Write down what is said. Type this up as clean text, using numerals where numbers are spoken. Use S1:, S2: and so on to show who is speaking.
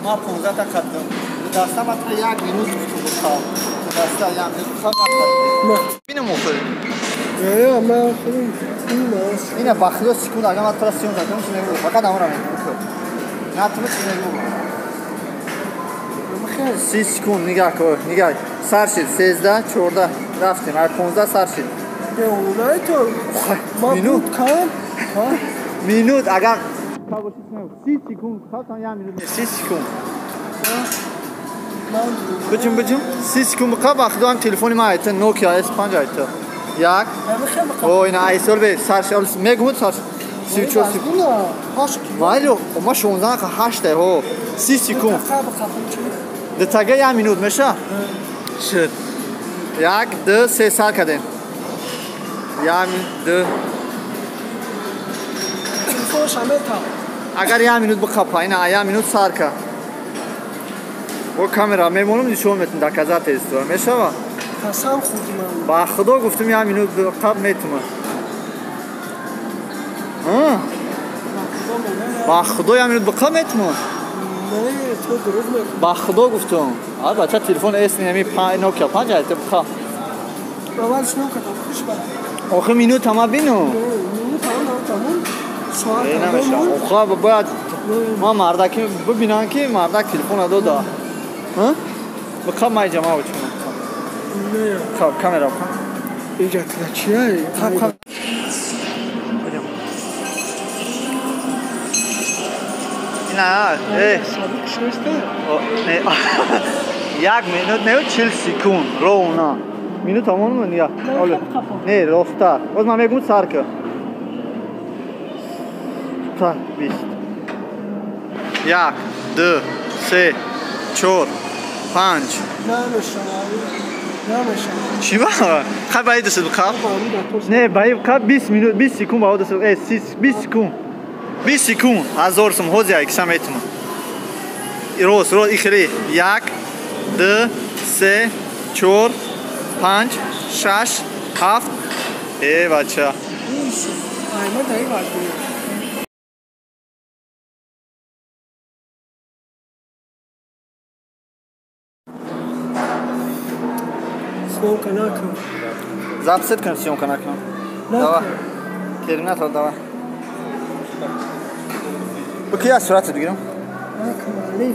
S1: ما 15 تا خدم دستا ما تا 1 مینوت بخوام دستا 1 مینوت بخوام نه اینو مخوری
S2: نه من خودم
S1: اینه بخدا سکون اگه ما تو را سیون زدم چی نگو فقط امورا میگم نه تو چی نگو بخیر 30 سکون نگاه کن نگاه سر شد 13 14 رفتیم هر 15 سر شد
S2: اونای تو
S1: مینوت مینوت اگر 30 سکون خواستم 1 مینوت 30 سکون بچم 30 سکون بقا بخدا هم تلفن ما ایت نوکیا S5 ایت یک او اینا ایسول به سرش میگم سرش 34 سکون وایلو ما 16 که 8 ها 30 سکون ده تاگه 1 مینوت میشه شد 1 2 3 سر کردیم 1 2 اگر 1 مینوت بخواب پایین 1 مینوت سر که با کامera میمونم نشون میتونم در کجا تست دارم میشه با
S2: قسم خوردیم
S1: با خدا گفتم 1 مینوت قبل میتونم با خدا 1 مینوت بقا میتونم
S2: نه تو دروغ میگی
S1: با خدا گفتم آره بچه تلفن اس نمی نوکیا 5 ایت بخا
S2: اولش نو کردم خوش باد
S1: آخه مینوت هم بینو
S2: مینوت تمام ساعت
S1: نمیشه آخه باید ما مردکی ببینن که مردک تلفن داده ها بخواب مای جمع بچونم
S2: نه
S1: خب کامera کن
S2: اینجا چیه
S1: خب نه نه 1 مینوت نه 40 سکون رونا مینوت همون نیا نه راستا باز من میگم سر که تا 20 1 2 3 4 5 چی با؟ خب باید دست بخواب؟ نه باید بخواب 20 مینوت 20 سکون باید دست بخواب 20 سکون 20 سکون 1000 سم هوزی های کسا میتونم روز ایخری 1 2 3 4 5 6 7 ای بچه
S2: سیون کناکم
S1: زب ست کنم سیون کناکم دوا ترمینات ها دوا بکی از صورت بگیرم
S2: کمالی